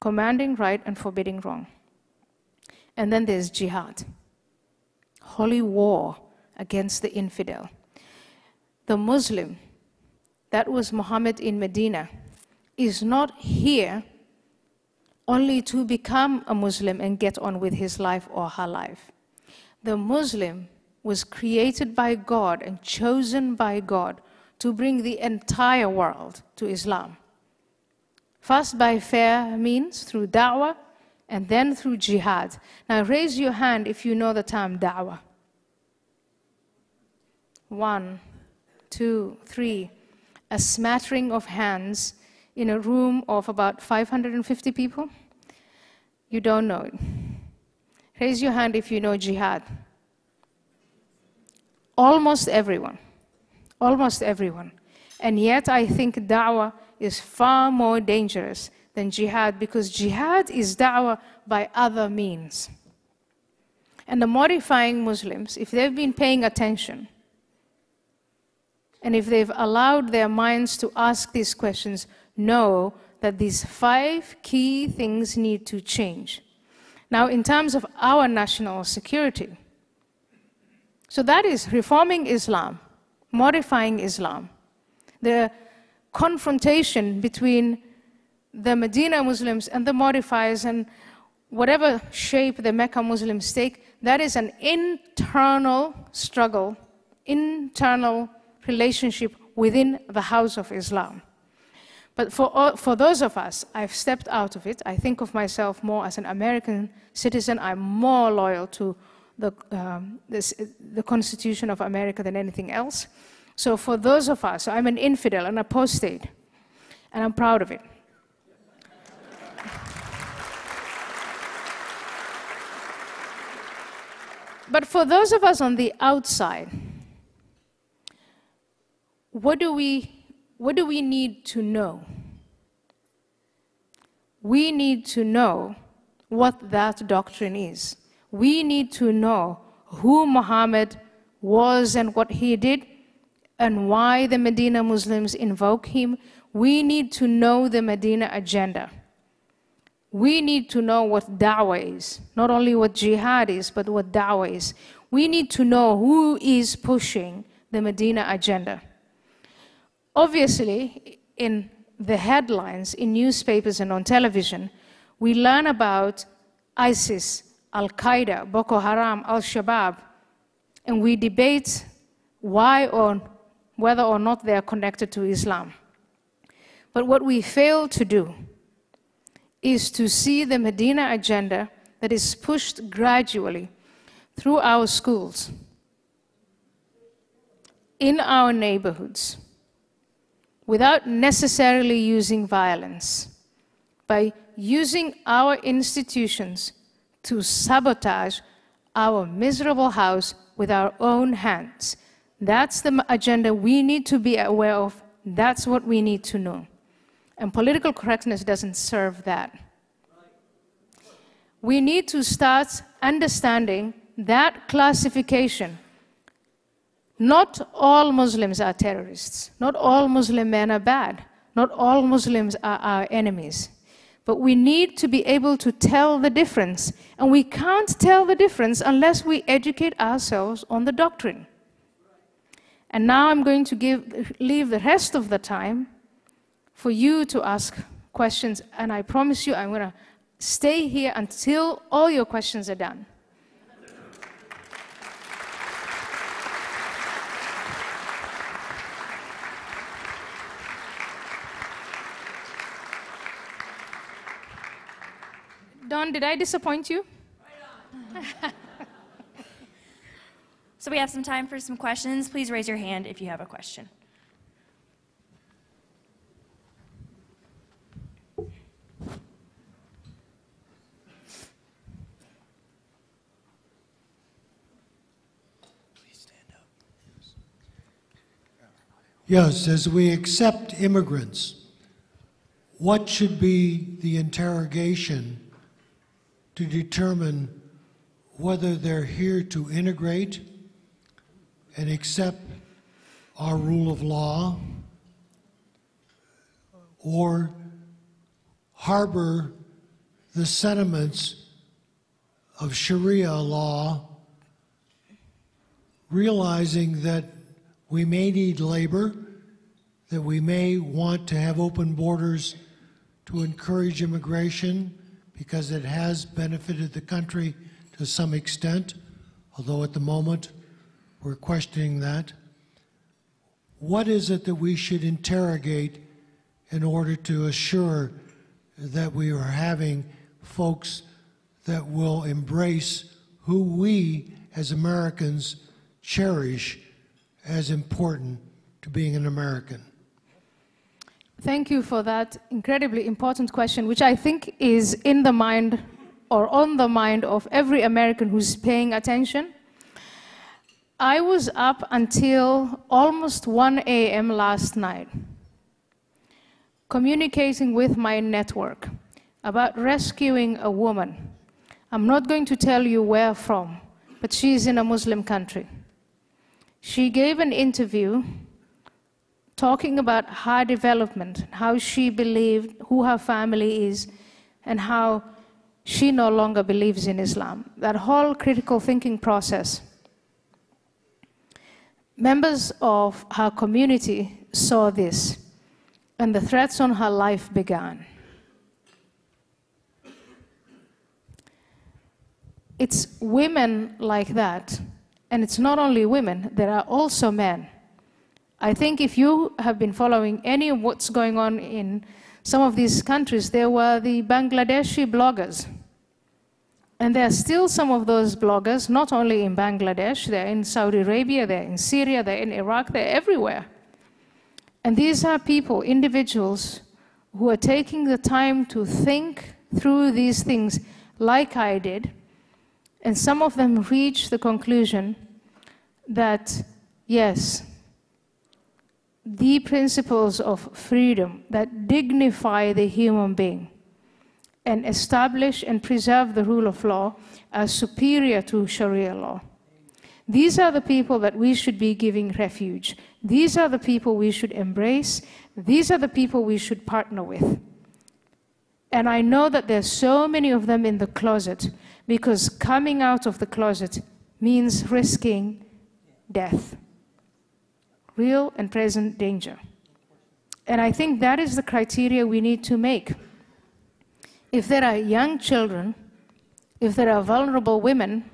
Commanding right and forbidding wrong. And then there's jihad, holy war against the infidel. The Muslim, that was Muhammad in Medina, is not here only to become a Muslim and get on with his life or her life. The Muslim was created by God and chosen by God to bring the entire world to Islam. First by fair means, through da'wah, and then through jihad. Now raise your hand if you know the term da'wah. 1, 2, 3. A smattering of hands in a room of about 550 people? You don't know it. Raise your hand if you know jihad. Almost everyone. Almost everyone. And yet I think da'wah is far more dangerous than jihad, because jihad is da'wah by other means. And the modifying Muslims, if they've been paying attention, and if they've allowed their minds to ask these questions, know that these 5 key things need to change. Now, in terms of our national security, so that is reforming Islam, modifying Islam. The confrontation between the Medina Muslims and the modifiers, and whatever shape the Mecca Muslims take, that is an internal struggle, internal relationship within the house of Islam. But for those of us, I've stepped out of it. I think of myself more as an American citizen. I'm more loyal to the Constitution of America than anything else. So for those of us, I'm an infidel, an apostate, and I'm proud of it. But for those of us on the outside, what do we need to know? We need to know what that doctrine is. We need to know who Muhammad was and what he did, and why the Medina Muslims invoke him. We need to know the Medina agenda. We need to know what da'wah is, not only what jihad is, but what da'wah is. We need to know who is pushing the Medina agenda. Obviously, in the headlines, in newspapers and on television, we learn about ISIS, Al-Qaeda, Boko Haram, Al-Shabaab, and we debate why or whether or not they are connected to Islam. But what we fail to do is to see the Medina agenda that is pushed gradually through our schools, in our neighborhoods, without necessarily using violence, by using our institutions to sabotage our miserable house with our own hands. That's the agenda we need to be aware of. That's what we need to know. And political correctness doesn't serve that. We need to start understanding that classification. Not all Muslims are terrorists. Not all Muslim men are bad. Not all Muslims are our enemies. But we need to be able to tell the difference. And we can't tell the difference unless we educate ourselves on the doctrine. And now I'm going to leave the rest of the time for you to ask questions. And I promise you I'm going to stay here until all your questions are done. Don, did I disappoint you? So we have some time for some questions. Please raise your hand if you have a question. Yes, as we accept immigrants, what should be the interrogation to determine whether they're here to integrate and accept our rule of law, or harbor the sentiments of Sharia law, realizing that we may need labor, that we may want to have open borders to encourage immigration because it has benefited the country to some extent, although at the moment we're questioning that. What is it that we should interrogate in order to assure that we are having folks that will embrace who we as Americans cherish as important to being an American? Thank you for that incredibly important question, which I think is in the mind or on the mind of every American who's paying attention. I was up until almost 1 a.m. last night, communicating with my network about rescuing a woman. I'm not going to tell you where from, but she's in a Muslim country. She gave an interview talking about her development, how she believed, who her family is, and how she no longer believes in Islam. That whole critical thinking process. Members of her community saw this, and the threats on her life began. It's women like that, and it's not only women, there are also men. I think if you have been following any of what's going on in some of these countries, there were the Bangladeshi bloggers. And there are still some of those bloggers, not only in Bangladesh, they're in Saudi Arabia, they're in Syria, they're in Iraq, they're everywhere. And these are people, individuals, who are taking the time to think through these things like I did. And some of them reach the conclusion that, yes, the principles of freedom that dignify the human being and establish and preserve the rule of law are superior to Sharia law. These are the people that we should be giving refuge. These are the people we should embrace. These are the people we should partner with. And I know that there's so many of them in the closet, because coming out of the closet means risking death. Real and present danger. And I think that is the criteria we need to make. If there are young children, if there are vulnerable women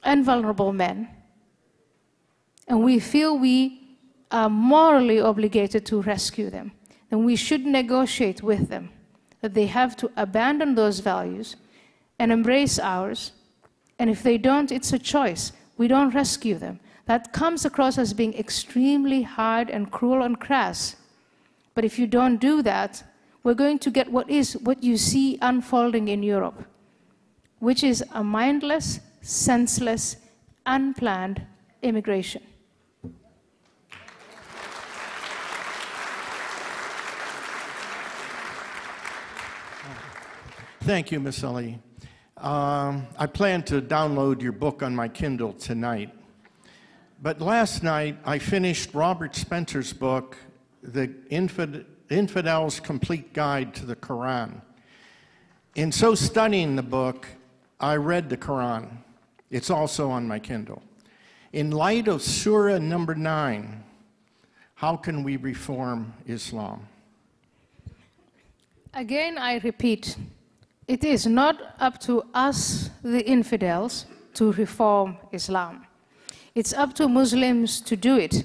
and vulnerable men, and we feel we are morally obligated to rescue them, then we should negotiate with them that they have to abandon those values and embrace ours. And if they don't, it's a choice. We don't rescue them. That comes across as being extremely hard and cruel and crass. But if you don't do that, we're going to get what you see unfolding in Europe, which is a mindless, senseless, unplanned immigration. Thank you, Ms. Ali. I plan to download your book on my Kindle tonight. But last night, I finished Robert Spencer's book, The Infidel's Complete Guide to the Quran. In so studying the book, I read the Quran. It's also on my Kindle. In light of Surah number 9, how can we reform Islam? Again, I repeat, it is not up to us, the infidels, to reform Islam. It's up to Muslims to do it.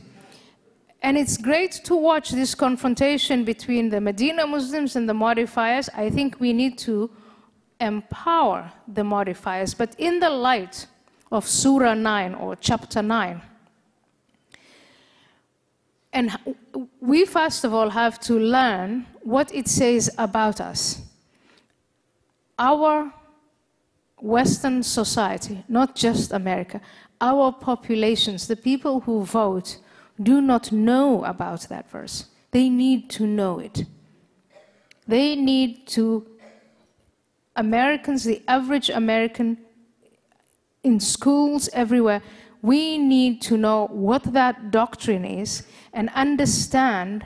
And it's great to watch this confrontation between the Medina Muslims and the modifiers. I think we need to empower the modifiers, but in the light of Surah 9 or chapter 9. And we first of all have to learn what it says about us. Our Western society, not just America, our populations, the people who vote, do not know about that verse. They need to know it. They need to, Americans, the average American in schools everywhere, we need to know what that doctrine is and understand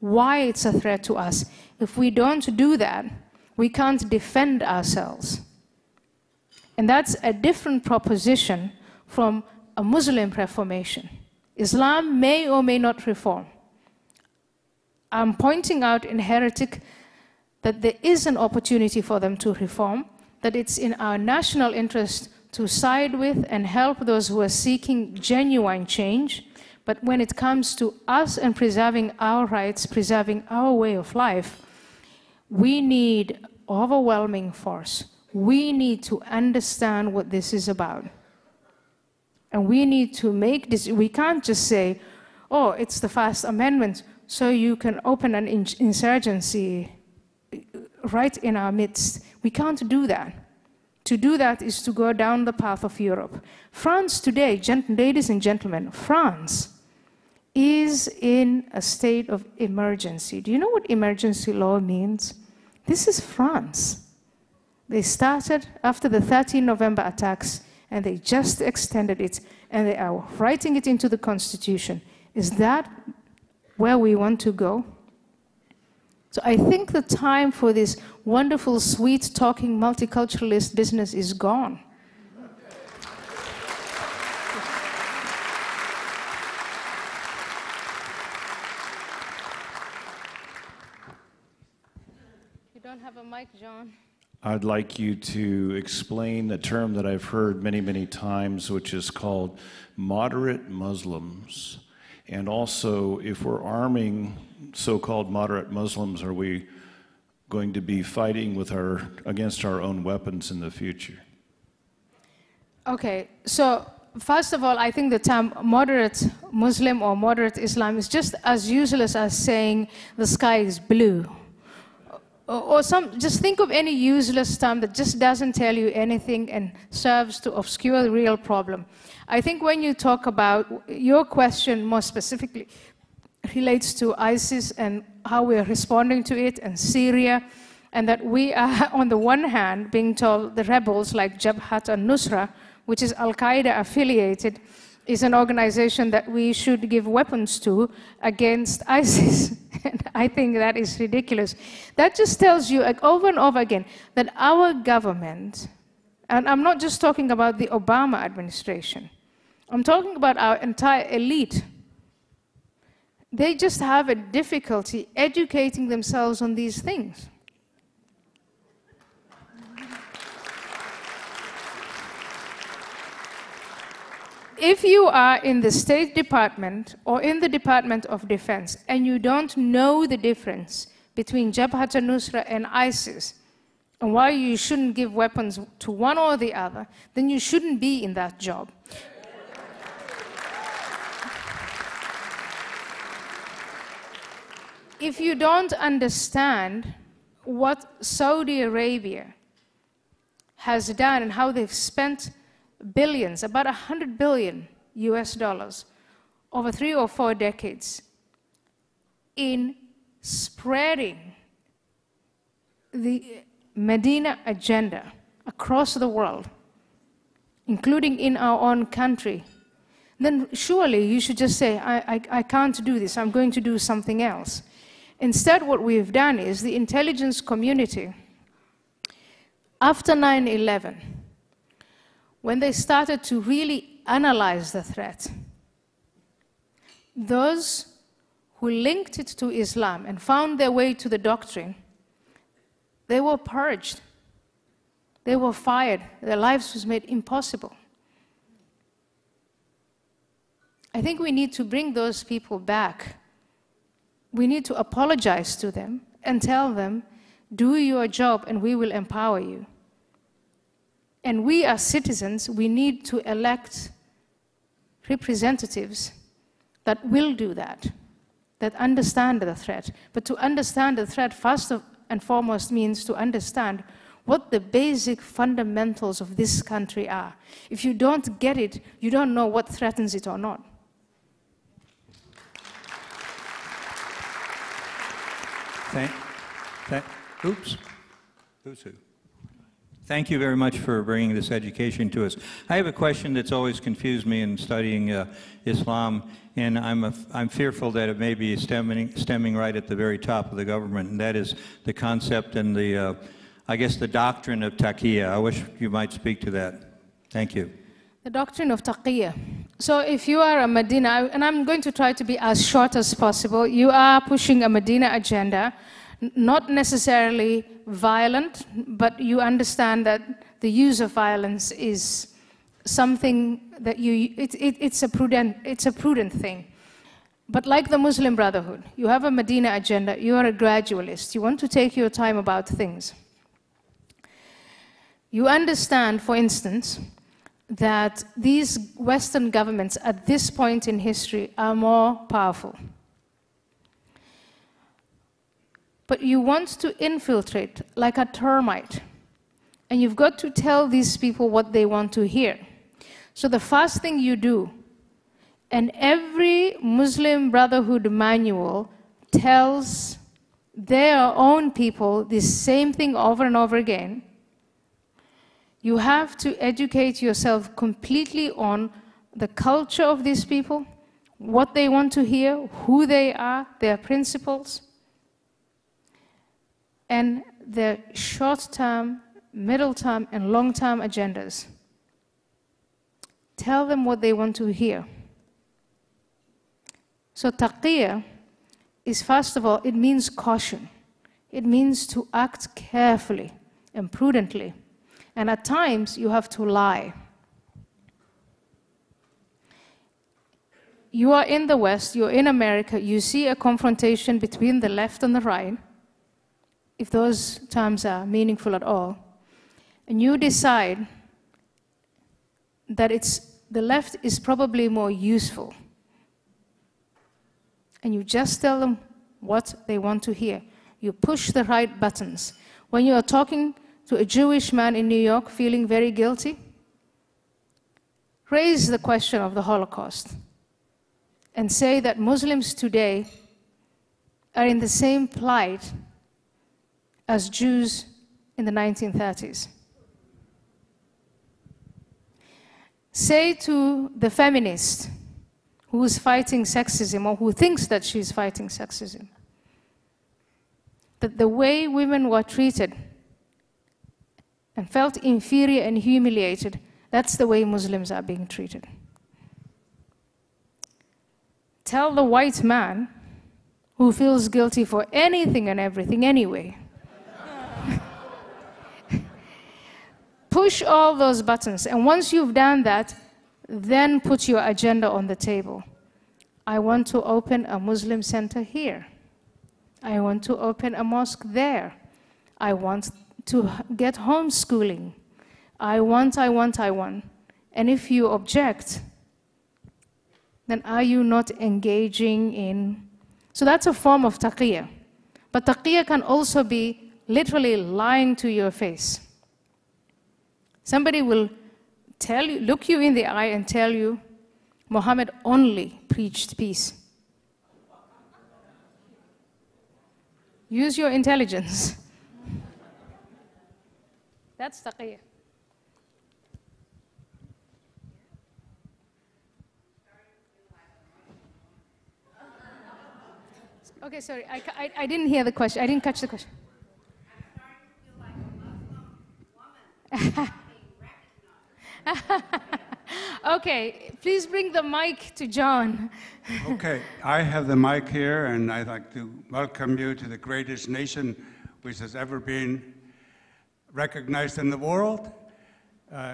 why it's a threat to us. If we don't do that, we can't defend ourselves. And that's a different proposition from a Muslim reformation. Islam may or may not reform. I'm pointing out in Heretic that there is an opportunity for them to reform, that it's in our national interest to side with and help those who are seeking genuine change. But when it comes to us and preserving our rights, preserving our way of life, we need overwhelming force. We need to understand what this is about. And we need to make this, we can't just say, oh, it's the First Amendment, so you can open an insurgency right in our midst. We can't do that. to do that is to go down the path of Europe. France today, ladies and gentlemen, France is in a state of emergency. Do you know what emergency law means? This is France. They started after the 13 November attacks, and they just extended it, and they are writing it into the Constitution. Is that where we want to go? So I think the time for this wonderful, sweet-talking, multiculturalist business is gone. You don't have a mic, John? I'd like you to explain a term that I've heard many, many times, which is called moderate Muslims. And also, if we're arming so-called moderate Muslims, are we going to be fighting with against our own weapons in the future? Okay, so first of all, I think the term moderate Muslim or moderate Islam is just as useless as saying the sky is blue. Or just think of any useless term that just doesn't tell you anything and serves to obscure the real problem. I think when you talk about, your question more specifically relates to ISIS and how we're responding to it, and Syria, and that we are, on the one hand, being told the rebels like Jabhat al-Nusra, which is Al-Qaeda affiliated, is an organization that we should give weapons to against ISIS. And I think that is ridiculous. That just tells you over and over again that our government, and I'm not just talking about the Obama administration, I'm talking about our entire elite. They just have a difficulty educating themselves on these things. If you are in the State Department or in the Department of Defense and you don't know the difference between Jabhat al-Nusra and ISIS and why you shouldn't give weapons to one or the other, then you shouldn't be in that job. If you don't understand what Saudi Arabia has done and how they've spent billions, about $100 billion US over 3 or 4 decades in spreading the Medina agenda across the world, including in our own country, then surely you should just say, I can't do this, I'm going to do something else. Instead, what we've done is the intelligence community, after 9/11, when they started to really analyze the threat, those who linked it to Islam and found their way to the doctrine, they were purged. They were fired. Their lives was made impossible. I think we need to bring those people back. We need to apologize to them and tell them, do your job and we will empower you. And we as citizens, we need to elect representatives that will do that, that understand the threat. But to understand the threat, first and foremost, means to understand what the basic fundamentals of this country are. If you don't get it, you don't know what threatens it or not. Thank you very much for bringing this education to us. I have a question that's always confused me in studying Islam, and I'm fearful that it may be stemming right at the very top of the government, and that is the concept and the, I guess, the doctrine of taqiyya. I wish you might speak to that. Thank you. The doctrine of taqiyya. So if you are a Medina, and I'm going to try to be as short as possible, you are pushing a Medina agenda, not necessarily violent, but you understand that the use of violence is something that it's a prudent thing. But like the Muslim Brotherhood, you have a Medina agenda, you are a gradualist, you want to take your time about things. You understand, for instance, that these Western governments at this point in history are more powerful. But you want to infiltrate, like a termite, And you've got to tell these people what they want to hear. So the first thing you do, and every Muslim Brotherhood manual tells their own people the same thing over and over again, you have to educate yourself completely on the culture of these people, what they want to hear, who they are, their principles, and their short-term, middle-term, and long-term agendas. Tell them what they want to hear. So taqiyya is, first of all, it means caution. It means to act carefully and prudently. And at times, you have to lie. You are in the West, you're in America, you see a confrontation between the left and the right, if those terms are meaningful at all, and you decide that the left is probably more useful, and you just tell them what they want to hear. You push the right buttons. When you are talking to a Jewish man in New York feeling very guilty, raise the question of the Holocaust and say that Muslims today are in the same plight as Jews in the 1930s. Say to the feminist who is fighting sexism, or who thinks that she's fighting sexism, that the way women were treated and felt inferior and humiliated, that's the way Muslims are being treated. Tell the white man who feels guilty for anything and everything anyway. Push all those buttons, and once you've done that, then put your agenda on the table. I want to open a Muslim center here. I want to open a mosque there. I want to get homeschooling. I want. And if you object, then are you not engaging in... So that's a form of taqiyya. But taqiyya can also be literally lying to your face. Somebody will tell you, look you in the eye and tell you, Muhammad only preached peace. Use your intelligence. That's taqiyya. Okay, sorry, I didn't hear the question. I didn't catch the question. I'm starting to feel like a Muslim woman being recognized. Okay, please bring the mic to John. Okay, I have the mic here, and I'd like to welcome you to the greatest nation which has ever been recognized in the world.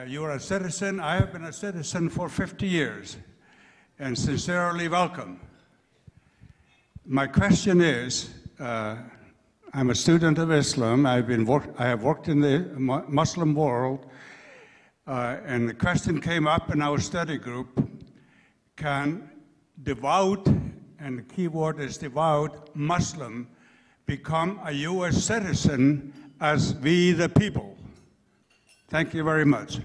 You are a citizen. I have been a citizen for 50 years, and sincerely welcome. My question is, I'm a student of Islam. I have worked in the Muslim world, and the question came up in our study group: can devout, and the key word is devout, Muslim become a U.S. citizen as we the people? Thank you very much.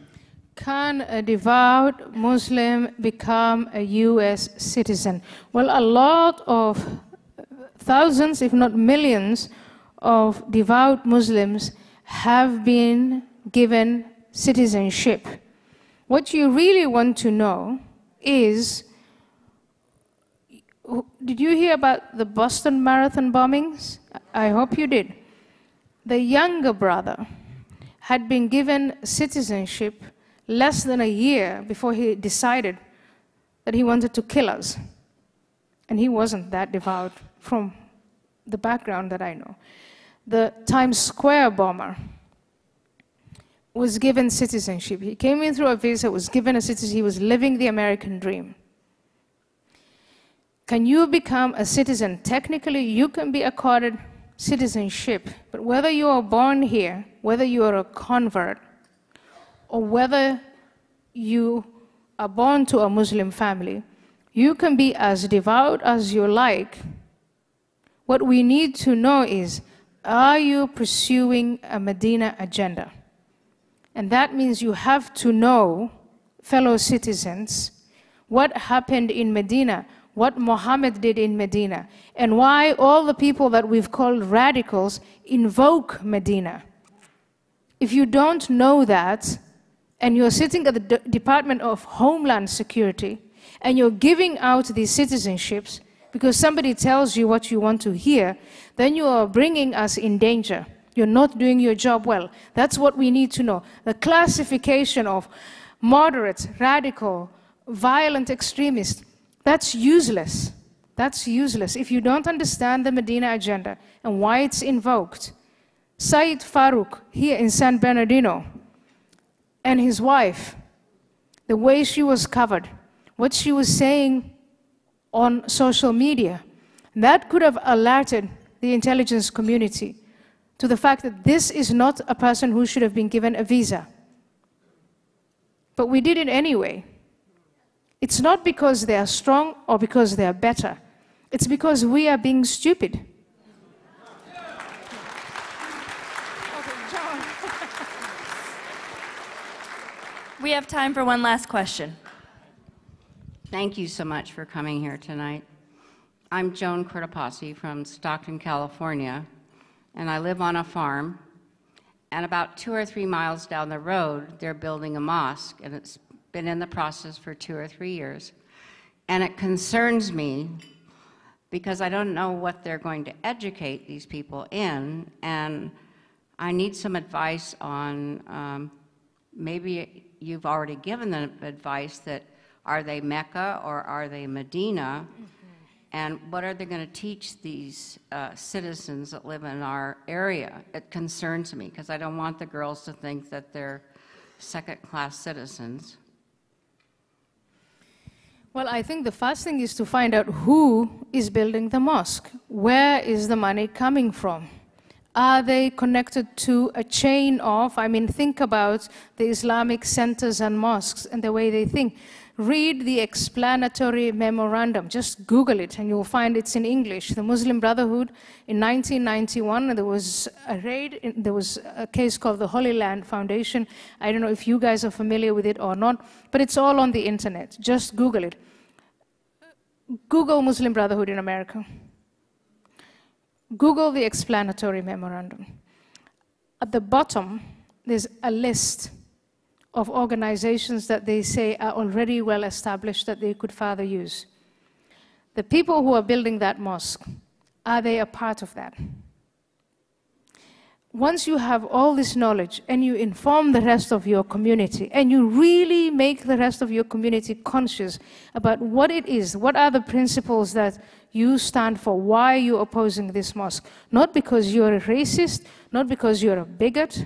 Can a devout Muslim become a U.S. citizen? Well, a lot of thousands, if not millions, of devout Muslims have been given citizenship. What you really want to know is, did you hear about the Boston Marathon bombings? I hope you did. The younger brother had been given citizenship less than a year before he decided that he wanted to kill us. And he wasn't that devout from the background that I know. The Times Square bomber was given citizenship. He came in through a visa, was given a citizenship. He was living the American dream. Can you become a citizen? Technically, you can be accorded citizenship, but whether you are born here, whether you are a convert, or whether you are born to a Muslim family, you can be as devout as you like. What we need to know is, are you pursuing a Medina agenda? And that means you have to know, fellow citizens, what happened in Medina, what Muhammad did in Medina, and why all the people that we've called radicals invoke Medina. If you don't know that, and you're sitting at the Department of Homeland Security, and you're giving out these citizenships because somebody tells you what you want to hear, then you are bringing us in danger. You're not doing your job well. That's what we need to know. The classification of moderate, radical, violent extremist, that's useless. That's useless. If you don't understand the Medina agenda and why it's invoked, Said Farouk here in San Bernardino and his wife, the way she was covered, what she was saying on social media, that could have alerted the intelligence community to the fact that this is not a person who should have been given a visa. But we did it anyway. It's not because they are strong or because they are better. It's because we are being stupid. Okay, John. We have time for one last question. Thank you so much for coming here tonight. I'm Joan Cortopassi from Stockton, California, and I live on a farm. And about 2 or 3 miles down the road, they're building a mosque, and it's been in the process for 2 or 3 years. And it concerns me because I don't know what they're going to educate these people in, and I need some advice on, maybe you've already given them advice that are they Mecca or are they Medina? And what are they going to teach these citizens that live in our area? It concerns me because I don't want the girls to think that they're second-class citizens. Well, I think the first thing is to find out who is building the mosque. Where is the money coming from? Are they connected to a chain of, I mean, think about the Islamic centers and mosques and the way they think. Read the explanatory memorandum. Just Google it and you'll find it's in English. The Muslim Brotherhood in 1991, there was a raid, there was a case called the Holy Land Foundation. I don't know if you guys are familiar with it or not, but it's all on the internet. Just Google it. Google Muslim Brotherhood in America. Google the explanatory memorandum. At the bottom, there's a list of organizations that they say are already well established that they could further use. The people who are building that mosque, are they a part of that? Once you have all this knowledge and you inform the rest of your community and you really make the rest of your community conscious about what it is, what are the principles that you stand for, why you're opposing this mosque, not because you're a racist, not because you're a bigot,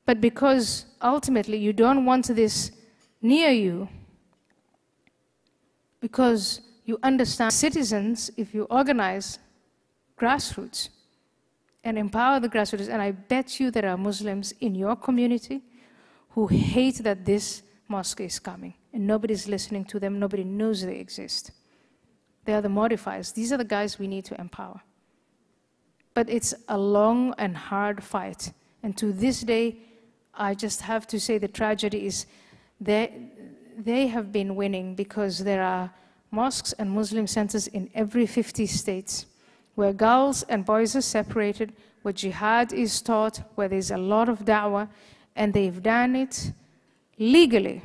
but because ultimately you don't want this near you, because you understand citizens, if you organize grassroots and empower the grassroots, and I bet you there are Muslims in your community who hate that this mosque is coming, and nobody's listening to them, nobody knows they exist. They are the modifiers. These are the guys we need to empower. But it's a long and hard fight, and to this day, I just have to say the tragedy is they have been winning because there are mosques and Muslim centers in every 50 states where girls and boys are separated, where jihad is taught, where there's a lot of da'wah, and they've done it legally.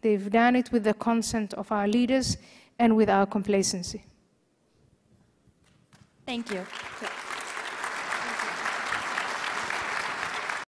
They've done it with the consent of our leaders and with our complacency. Thank you.